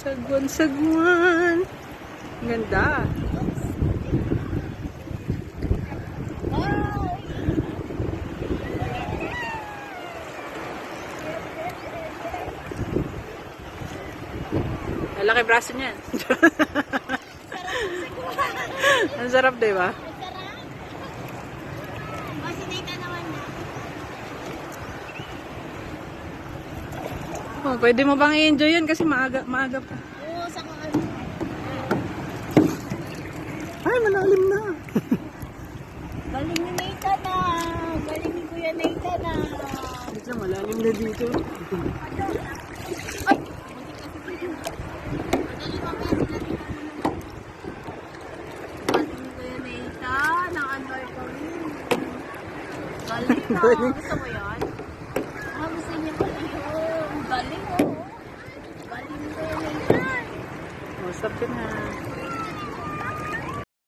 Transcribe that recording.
Sagwan, sagwan. Ganda. Laki braso niyan. Ang sarap, diba? Oh, pwede mo bang i-enjoy yan kasi maaga pa. Oo, sa kaan. Ay, malalim na. Galing ni Nathan na. Galing ni Kuya Nathan na. Dito, malalim na dito. Ay! Galing ni Kuya Nathan. Ang andar ko rin. Galing na. Gusto mo yan? Gusto niya pala yun. Galing oh. Galing ni Kuya Nathan. Oh, stop yun na.